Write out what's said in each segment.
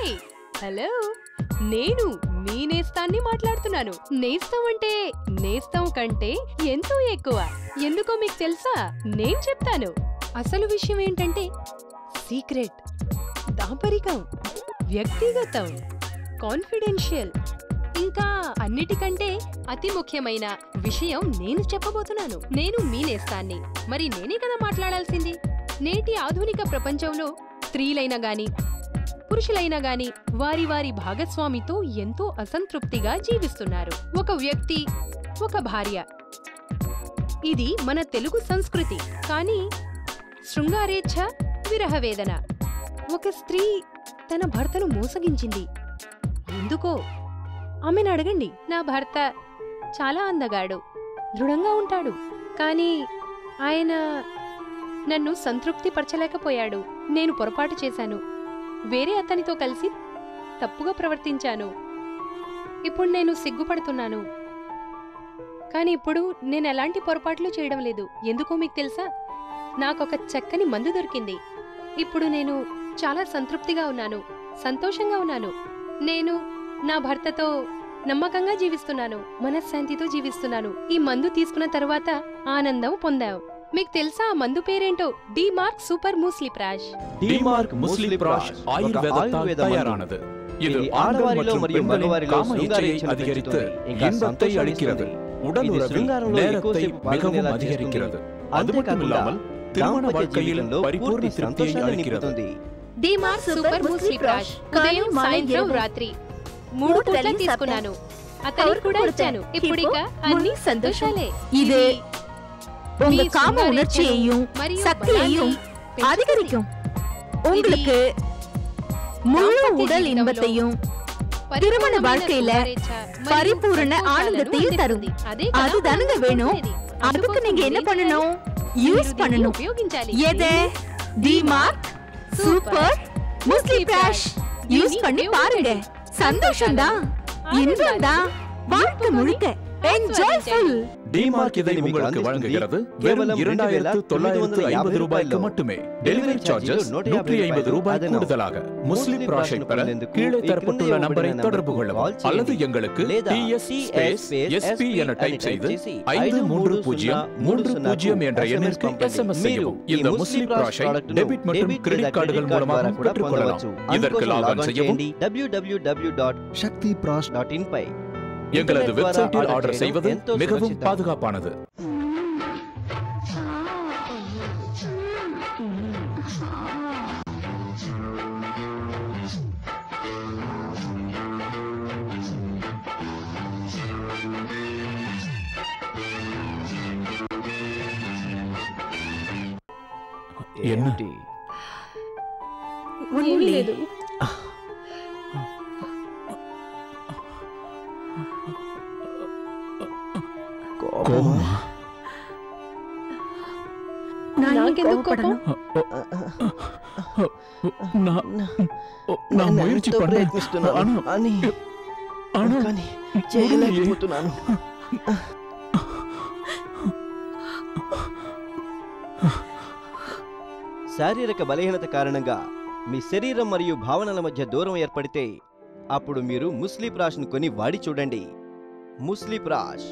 Hi hello నేను మీ నేస్తాన్ని మాట్లాడుతున్నాను. నేస్తం అంటే నేస్తం కంటే ఎంతో ఎక్కువ. ఎందుకో మీకు తెలుసా? నేను చెప్తాను. అసలు విషయం ఏంటంటే సీక్రెట్, దాపరికం, వ్యక్తిగతం, కాన్ఫిడెన్షియల్, ఇంకా అన్నిటికంటే అతి ముఖ్యమైన విషయం నేను చెప్పబోతున్నాను. నేను మీ నేస్తాన్ని. మరి నేనే కదా మాట్లాడాల్సింది. నేటి ఆధునిక ప్రపంచంలో స్త్రీలైనా గాని పురుషులైనా గాని వారి వారి భాగస్వామితో ఎంతో అసంతృప్తిగా జీవిస్తున్నారు. ఒక వ్యక్తి, ఒక భార్య, ఇది మన తెలుగు సంస్కృతి. కానీ శృంగారేచ్ఛ, విరహవేదన. ఒక స్త్రీ తన భర్తను మోసగించింది. ఎందుకో? ఆమెను అడగండి. నా భర్త చాలా అందగాడు, దృఢంగా ఉంటాడు, కానీ ఆయన నన్ను సంతృప్తి పరచలేకపోయాడు. నేను పొరపాటు చేశాను. వేరే అతనితో కలిసి తప్పుగా ప్రవర్తించాను. ఇప్పుడు నేను సిగ్గుపడుతున్నాను. కానీ ఇప్పుడు నేను ఎలాంటి పొరపాట్లు చేయడం లేదు. ఎందుకో మీకు తెలుసా? నాకొక చక్కని మందు దొరికింది. ఇప్పుడు నేను చాలా సంతృప్తిగా ఉన్నాను, సంతోషంగా ఉన్నాను. నేను నా భర్తతో నమ్మకంగా జీవిస్తున్నాను, మనశ్శాంతితో జీవిస్తున్నాను. ఈ మందు తీసుకున్న తర్వాత ఆనందం పొందావు. మీకు తెలుసా ఆ మందు పేరేంటో? D Mark super Musli Prash. D Mark Musli Prash ஆயுர்வேதத்தால் தயாரானது. இது ஆண்கள் மற்றும் பெண்களின் காம இச்சையை அதிகரித்து இன்பத்தை அளிக்கிறது. உடல் உறவில் நேரத்தை மிகவும் அதிகரிக்கிறது. அது மட்டுமில்லாமல் திருமண வாழ்க்கையில் பரிபூர்ண திருப்தியை அளிக்கிறது. డి-మార్క్ సూపర్ மூஸ்லி பிராஷ் ఉదయం సాయంత్రం రాత్రి 3 పూటలు తీసుకున్నాను. అతనికి కూడా ఇచ్చాను. ఇప్పుడు ఇక అన్ని సంతోషాలే. இது உங்க காம உணர்ச்சியையும் சக்தியையும் அதிகரிக்கும். உங்களுக்கு முழு உடல் இன்பத்தையும் திருமண வாழ்க்கையில பரிபூரண ஆனந்தத்தையும் தரும். அதுதானுங்க வேணும். அதுக்கு நீங்க என்ன பண்ணணும்? யூஸ் பண்ணணும். எதை? டி-மார்க் சூப்பர் மூஸ்லி பிராஷ் யூஸ் பண்ணி பாருங்க. சந்தோஷம் தான், இன்பம் தான், வாழ்க்கை முழுக்க என்ஜாய்ஃபுல். டி-மார்க் இதை உங்களுக்கு வழங்குகிறது வெறும் 2950 ரூபாய்க்கு மட்டுமே. டெலிவரி சார்ஜஸ் 150 ரூபாய் கூடுதலாக. மூஸ்லி பிராஷை பெற கீழே தரப்பட்டுள்ள நம்பரை தொடர்பு கொள்ளவும் அல்லது எங்களுக்கு TS_SP என டைப் செய்து 530330 என்ற எண்ணிற்கு SMS செய்யவும். இந்த மூஸ்லி பிராஷை டெபிட் மற்றும் கிரெடிட் கார்டுகள் மூலமாக பெற்றுக்கொள்ளலாம். இதற்கு லாகின் செய்யவும் www.shaktiprash.in பை எங்களது வெப்சைட்டில் ஆர்டர் செய்வது மிகவும் பாதுகாப்பானது. என்ன? లేదు. నాకెందుకు కోపం? నా ముయర్చి ప్రయత్నిస్తున్నాను కానీ చేయలేకపోతున్నాను. శారీరక బలహీనత కారణంగా మీ శరీరం మరియు భావనల మధ్య దూరం ఏర్పడితే అప్పుడు మీరు మూస్లీ ప్రాష్ను కొని వాడి చూడండి. మూస్లీ ప్రాష్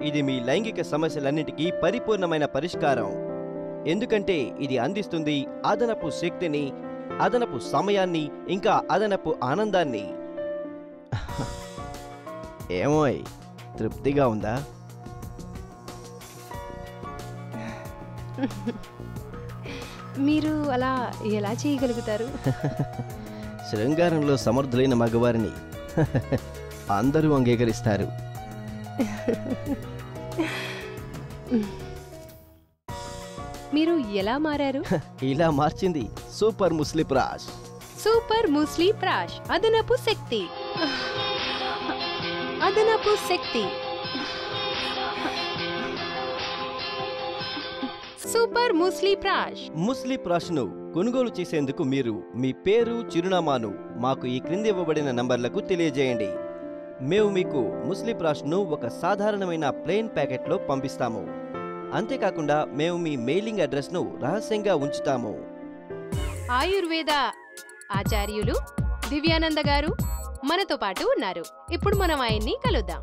ఇది మీ లైంగిక సమస్యలన్నిటికీ పరిపూర్ణమైన పరిష్కారం. ఎందుకంటే ఇది అందిస్తుంది అదనపు శక్తిని, అదనపు సమయాన్ని, ఇంకా అదనపు ఆనందాన్ని. ఏమోయ్, తృప్తిగా ఉందా? మీరు అలా ఎలా చేయగలుగుతారు? శృంగారంలో సమర్థులైన మగవారిని అందరూ అంగీకరిస్తారు. మీరు ఎలా మారారు? ఇలా మార్చింది సూపర్ మూస్లీ ప్రాష్. సూపర్ మూస్లీ ప్రాష్ అదనపు శక్తి, అదనపు శక్తి. సూపర్ మూస్లీ ప్రాష్. మూస్లీ ప్రాష్ను కొనుగోలు చేసేందుకు మీరు మీ పేరు, చిరునామాను మాకు ఈ క్రింద ఇవ్వబడిన నంబర్లకు తెలియజేయండి. మేము మీకు మూస్లీ ప్రాష్ను ఒక సాధారణమైన ప్లెయిన్ ప్యాకెట్లో పంపిస్తాము. అంతేకాకుండా మేము మీ మెయిలింగ్ అడ్రస్ను రహస్యంగా ఉంచుతాము. ఆయుర్వేద ఆచార్యులు దివ్యానంద గారు మనతో పాటు ఉన్నారు. ఇప్పుడు మనం ఆయన్ని కలుద్దాం.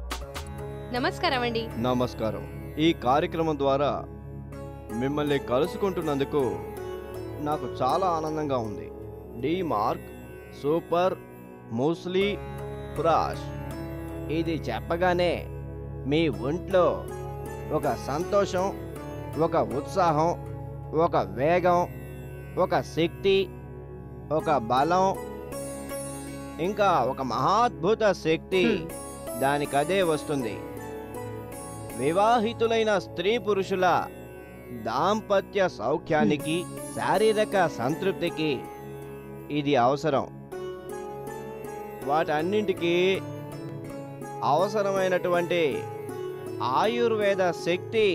నమస్కారం అండి. నమస్కారం. ఈ కార్యక్రమం ద్వారా మిమ్మల్ని కలుసుకుంటున్నందుకు నాకు చాలా ఆనందంగా ఉంది. డిమార్క్ సూపర్ ముస్లి ప్రాష్, ఇది చెప్పగానే మీ ఒంట్లో ఒక సంతోషం, ఒక ఉత్సాహం, ఒక వేగం, ఒక శక్తి, ఒక బలం, ఇంకా ఒక మహాద్భుత శక్తి దానికదే వస్తుంది. వివాహితులైన స్త్రీ పురుషుల దాంపత్య సౌఖ్యానికి, శారీరక సంతృప్తికి ఇది అవసరం. వాటన్నింటికీ అవసరమైనటువంటి ఆయుర్వేద శక్తి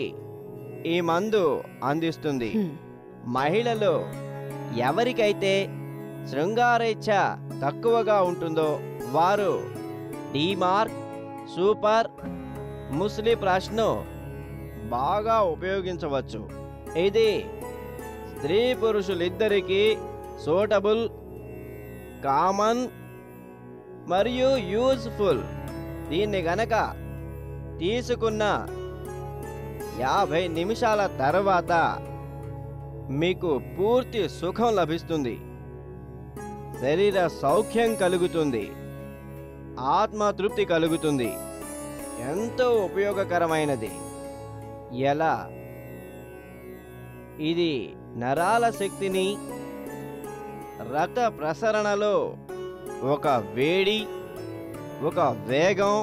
ఈ మందు అందిస్తుంది. మహిళలు ఎవరికైతే శృంగారేచ్ఛ తక్కువగా ఉంటుందో వారు డిమార్క్ సూపర్ ముస్లి ప్రాష్ను బాగా ఉపయోగించవచ్చు. ఇది స్త్రీ పురుషులిద్దరికీ సూటబుల్, కామన్ మరియు యూజ్ఫుల్. దీన్ని గనక తీసుకున్న 50 నిమిషాల తర్వాత మీకు పూర్తి సుఖం లభిస్తుంది, శరీర సౌఖ్యం కలుగుతుంది, ఆత్మతృప్తి కలుగుతుంది. ఎంతో ఉపయోగకరమైనది. ఎలా? ఇది నరాల శక్తిని, రక్త ప్రసరణలో ఒక వేడి, ఒక వేగం,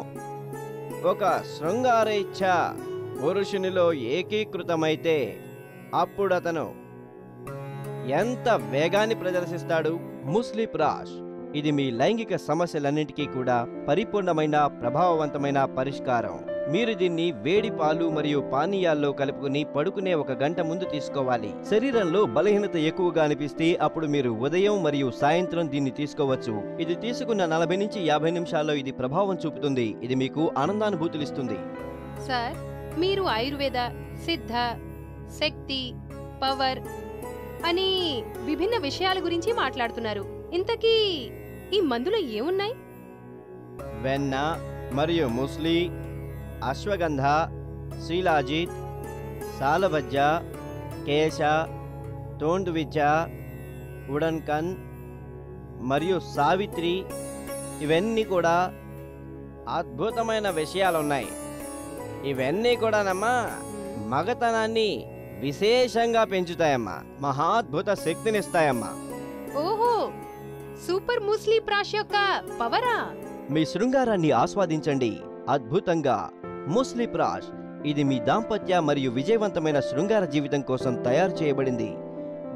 ఒక శృంగారేచ్ఛ పురుషునిలో ఏకీకృతమైతే అప్పుడు అతను ఎంత వేగాన్ని ప్రదర్శిస్తాడు. ముస్లి ప్రాష్ ఇది మీ లైంగిక సమస్యలన్నింటికీ కూడా పరిపూర్ణమైన ప్రభావవంతమైన పరిష్కారం. మీరు దీన్ని వేడి పాలు మరియు పానీయాల్లో కలుపుకుని పడుకునే 1 గంట ముందు తీసుకోవాలి. శరీరంలో బలహీనత ఎక్కువగా అనిపిస్తే అప్పుడు మీరు ఉదయం మరియు సాయంత్రం దీన్ని తీసుకోవచ్చు. ఇది తీసుకున్న 40 నుంచి 50 నిమిషాల్లో ఇది ప్రభావం చూపుతుంది. ఇది మీకు ఆనందానుభూతులిస్తుంది. సార్, మీరు ఆయుర్వేద, సిద్ధ, శక్తి, పవర్ అని విభిన్న విషయాల గురించి మాట్లాడుతున్నారు. ఇంతకీ ఈ మందులో ఏమున్నాయి? వెన్న మరియు ముస్లి, అశ్వగంధ, శీలాజిత్, సాలబజ్జ, కేశ, తోండువిజ్జ, ఉడన్కన్ మరియు సావిత్రి, ఇవన్నీ కూడా అద్భుతమైన విషయాలున్నాయి. ఇవన్నీ కూడానమ్మా మగతనాన్ని విశేషంగా పెంచుతాయమ్మా, మహాద్భుత శక్తినిస్తాయమ్మా. ఓహో, సూపర్ ముస్లి ప్రాష్ యొక్క పవరా? మీ శృంగారాన్ని ఆస్వాదించండి అద్భుతంగా. ముస్లి ప్రాష్ ఇది మీ దాంపత్య మరియు విజయవంతమైన శృంగార జీవితం కోసం తయారు చేయబడింది.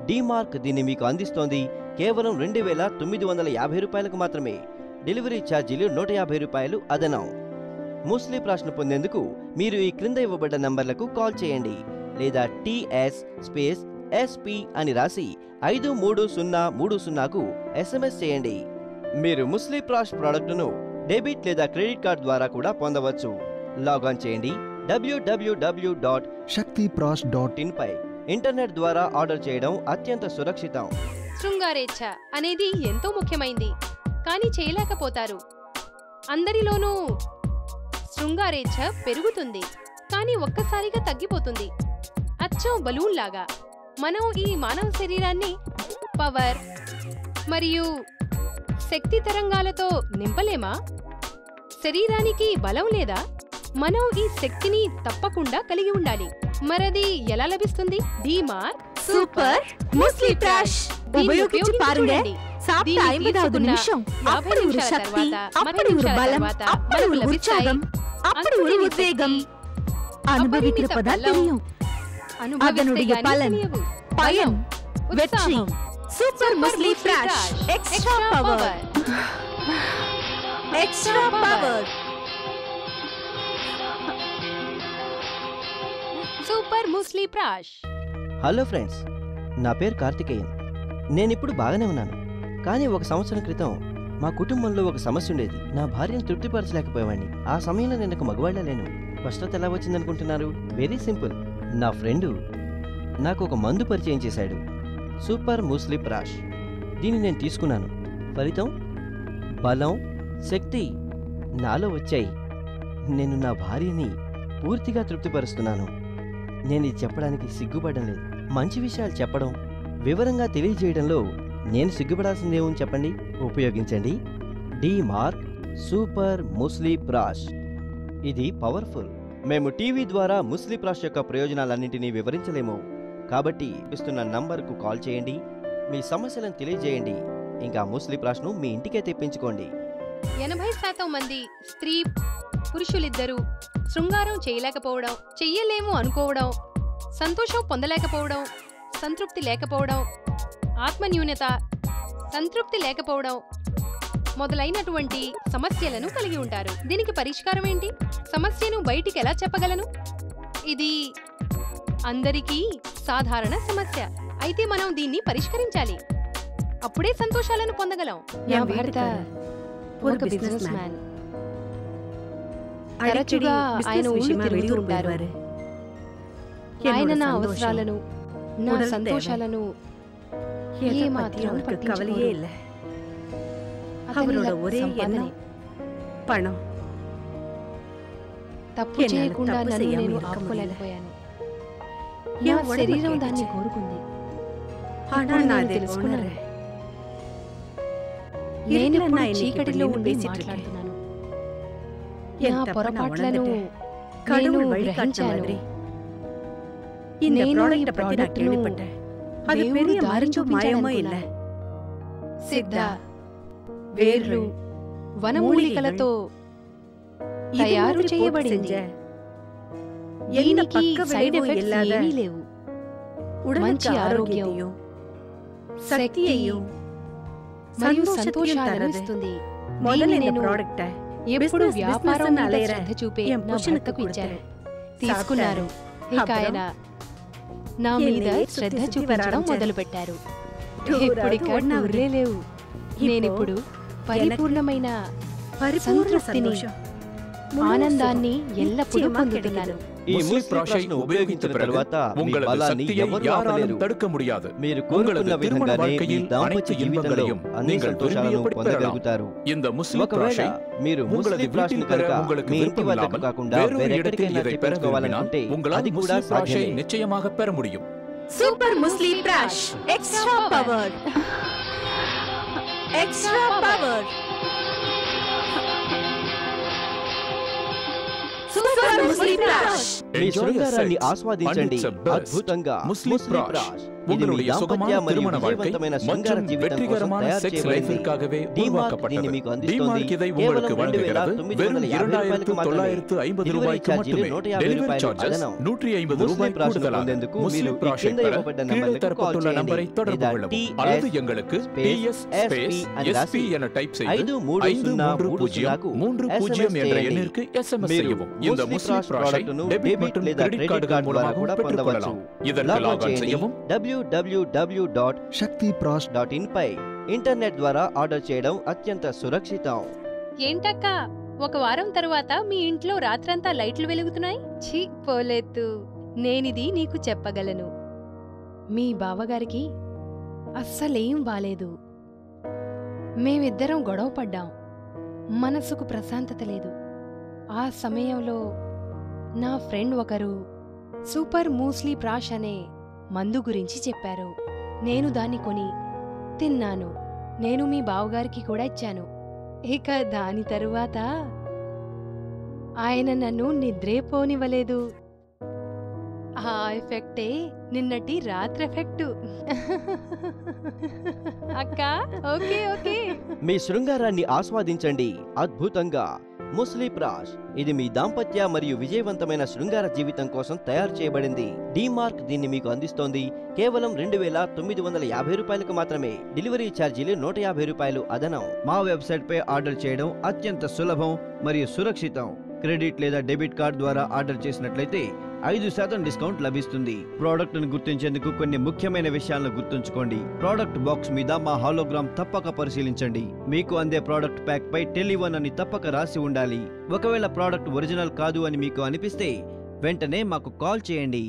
డిమార్క్ దీన్ని మీకు అందిస్తోంది కేవలం 2950 రూపాయలకు మాత్రమే. డెలివరీ ఛార్జీలు 150 రూపాయలు అదనం. ముస్లి ప్రాష్ను పొందేందుకు మీరు ఈ క్రింద ఇవ్వబడ్డ నంబర్లకు కాల్ చేయండి లేదా TS_SP అని రాసి 53030కు SMS చేయండి. మీరు ముస్లి ప్రాష్ ప్రోడక్టును డెబిట్ లేదా క్రెడిట్ కార్డ్ ద్వారా కూడా పొందవచ్చు. లాగాన్ చేయండి www.shaktiprash.in పై. ఇంటర్నెట్ ద్వారా ఆర్డర్ చేయడం అత్యంత సురక్షితం. శృంగారేచ్ఛ అనేది ఎంతో ముఖ్యమైంది, కానీ చేయలేకపోతారు. అందరిలోనూ శృంగారేచ్ఛ పెరుగుతుంది, కానీ ఒక్కసారిగా తగ్గిపోతుంది. అచ్చం బలూన్ లాగా. మనం ఈ మానవ శరీరాన్ని పవర్ మరియు శక్తి తరంగాలతో నింపలేమా? శరీరానికి బలం లేదా? మనం ఈ శక్తిని తప్పకుండా కలిగి ఉండాలి. మరది ఎలా లభిస్తుంది? డిమార్క్ సూపర్ ముస్లి ప్రాష్ ఉపయోగించి பாருங்க. சாப்பிட்ட 50வது நிமிஷம் அப்படி ஒரு சக்தி, அப்படி ஒரு பலம், அப்படி ஒரு உற்சாகம், அப்படி ஒரு உத்வேகம் அனுபவிக்கிறப்பதான் தெரியும். அதனுடைய பலன், பயன், வெற்றி. Super Musli Prash extra power, extra power. Super Musli Prash. Hello friends, నా పేరు కార్తికేయన్. నేనిప్పుడు బాగానే ఉన్నాను. కానీ 1 సంవత్సరం క్రితం మా కుటుంబంలో ఒక సమస్య ఉండేది. నా భార్యను తృప్తిపరచలేకపోయేవాడిని. ఆ సమయంలో నేను ఒక మగవాళ్ళ లేను. స్పష్టత ఎలా వచ్చిందనుకుంటున్నారు? Very simple. నా ఫ్రెండు నాకు ఒక మందు పరిచయం చేశాడు, సూపర్ ముస్లి ప్రాష్. దీన్ని నేను తీసుకున్నాను. ఫలితం బలం, శక్తి నాలో వచ్చాయి. నేను నా భార్యని పూర్తిగా తృప్తిపరుస్తున్నాను. నేను ఇది చెప్పడానికి సిగ్గుపడడం లేదు. మంచి విషయాలు చెప్పడం, వివరంగా తెలియజేయడంలో నేను సిగ్గుపడాల్సిందేమని చెప్పండి. ఉపయోగించండి డీమార్క్ సూపర్ ముస్లీ బ్రష్. ఇది పవర్ఫుల్. మేము టీవీ ద్వారా ముస్లీ బ్రష్ యొక్క ప్రయోజనాలన్నింటినీ వివరించలేము. కాబట్టి ఇస్తున్న నంబర్కు కాల్ చేయండి, మీ సమస్యలను తెలియజేయండి. ఇంకా ముస్లీ బ్రష్ను మీ ఇంటికే తెప్పించుకోండి. 80% మంది స్త్రీ పురుషులిద్దరూ శృంగారం చేయలేకపోవడం, చెయ్యలేము అనుకోవడం, సంతోషం పొందలేకపోవడం, సంతృప్తి లేకపోవడం, ఆత్మన్యూనత, సంతృప్తి లేకపోవడం మొదలైనటువంటి సమస్యలను కలిగి ఉంటారు. దీనికి పరిష్కారం ఏంటి? సమస్యను బయటికి ఎలా చెప్పగలను? ఇది అందరికీ సాధారణ సమస్య. అయితే మనం దీన్ని పరిష్కరించాలి. అప్పుడే సంతోషాలను పొందగలం. నా భర్త ఒక బిజినెస్ మ్యాన్. తరచుగా ఆయన ఊళ్ళు తిరుగుతూ ఉంటారు. ఆయన నా అవసరాలను, నా సంతోషాలను ఏమాత్రం పట్టించుకోరు. తప్పు చేయకుండా నన్ను నేను ఆపుకోలేకపోయాను. నా శరీరం దాన్ని కోరుకుంది. నేను తెలుసుకున్నాను. నేను ఇప్పుడు చీకటిలో ఉండి మాట్లాడుతున్నాను. నా పొరపాట్లను నేను గ్రహించాను. నేను ఈ ప్రాడక్ట్ను దేవుడు దారి చూపించాడనుకున్నా. సిద్ధ, వేర్లు, వనమూలికలతో తయారు చేయబడింది. దీనికి సైడ్ ఎఫెక్ట్స్ ఏమీ లేవు. మంచి ఆరోగ్యం, శక్తి మరియు సంతోషాలను ఇస్తుంది. నేను ఎప్పుడు వ్యాపారం మీద శ్రద్ధ చూపే నా భర్తకు ఇచ్చాను. తీసుకున్నారు. ఇక ఆయన నా మీద శ్రద్ధ చూపించడం మొదలుపెట్టారు. ఇప్పుడిక ఊర్లే లేవు. నేనిప్పుడు పరిపూర్ణమైన సంతృప్తిని, ఆనందాన్ని ఎల్లప్పుడూ పొందుతున్నాను. ఈ ముస్లీ బ్రష్ను ఉపయోగించిన తర్వాత మీ బలాన్ని ఎవరూ ఆపలేరు. మీరు కోరుకున్న విధంగానే మీ దాంపత్య జీవితంలో అన్ని సంతోషాలను పొందగలుగుతారు. ఒకవేళ మీరు ముస్లీ బ్రష్ను కనుక మీ ఇంటి వద్దకు కాకుండా వేరెక్కడికైనా తెప్పించుకోవాలనుకుంటే అది కూడా సాధ్యమే. నిశ్చయமாக பெற முடியும். Super Musli Prash, extra power, extra power. Super Musli Prash. మీ శృంగారాన్ని ఆస్వాదించండి అద్భుతంగా. ముస్లీ బ్రష్ ఇది మీ దాంపత్య మరియు విజయవంతమైన శృంగార జీవితం కోసం తయారు చేయబడింది. డీమార్క్ దీన్ని మీకు అందిస్తోంది కేవలం 2,950 మాత్రమే. డెలివరీ ఛార్జీలు 150 రూపాయలు అదనం. ముస్లీ బ్రష్ పొందేందుకు మీరు ఈ కింద ఇవ్వబడ్డ నంబర్లకు కాల్ చేయండి. లేదా TSSP అని రాసి 5303 ఎன்ற ఎన్నిற்கு SMS చేయவும். இந்த முஸ்லி బ్రష్ను డెబిట్ లేదా క్రెడిట్ కార్డు ద్వారా కూడా పొందవచ్చు. இதற்கு லாகின் செய்யவும் www.shaktiprash.in పై ఇంటర్నెట్ ద్వారా ఆర్డర్ చేయడం అత్యంత సురక్షితం. ఏంటక్క, ఒక వారం తరువాత మీ ఇంట్లో రాత్రంతా లైట్లు వెలుగుతున్నాయి? ఛీ, పోలేదు. నేనిది నీకు చెప్పగలను. మీ బావగారికి అస్సలేం బాలేదు. మేమిద్దరం గొడవ పడ్డాం. మనసుకు ప్రశాంతత లేదు. ఆ సమయంలో నా ఫ్రెండ్ ఒకరు సూపర్ మూస్లీ బ్రష్ అనే మందు గురించి చెప్పారు. నేను దాన్ని కొని తిన్నాను. నేను మీ బావగారికి కూడా ఇచ్చాను. ఇక దాని తరువాత ఆయన నన్ను నిద్రే పోనివ్వలేదు. ఆ ఎఫెక్టే నిన్నటి రాత్రి ఎఫెక్టు. అక్క, ఓకే ఓకే. మీ శృంగారాన్ని ఆస్వాదించండి అద్భుతంగా. ముస్లీ బ్రష్ ఇది మీ దాంపత్య మరియు విజయవంతమైన శృంగార జీవితం కోసం తయారు చేయబడింది. డీమార్క్ దీన్ని మీకు అందిస్తోంది కేవలం 2,950 రూపాయలకు మాత్రమే. డెలివరీ ఛార్జీలు 150 రూపాయలు అదనం. మా వెబ్సైట్ పై ఆర్డర్ చేయడం అత్యంత సులభం మరియు సురక్షితం. క్రెడిట్ లేదా డెబిట్ కార్డ్ ద్వారా ఆర్డర్ చేసినట్లయితే 5% డిస్కౌంట్ లభిస్తుంది. ప్రోడక్ట్ ను గుర్తించేందుకు కొన్ని ముఖ్యమైన విషయాలను గుర్తుంచుకోండి. ప్రోడక్ట్ బాక్స్ మీద మా హాలోగ్రామ్ తప్పక పరిశీలించండి. మీకు అందే ప్రోడక్ట్ ప్యాక్ పై టెలివన్ అని తప్పక రాసి ఉండాలి. ఒకవేళ ప్రోడక్ట్ ఒరిజినల్ కాదు అని మీకు అనిపిస్తే వెంటనే మాకు కాల్ చేయండి.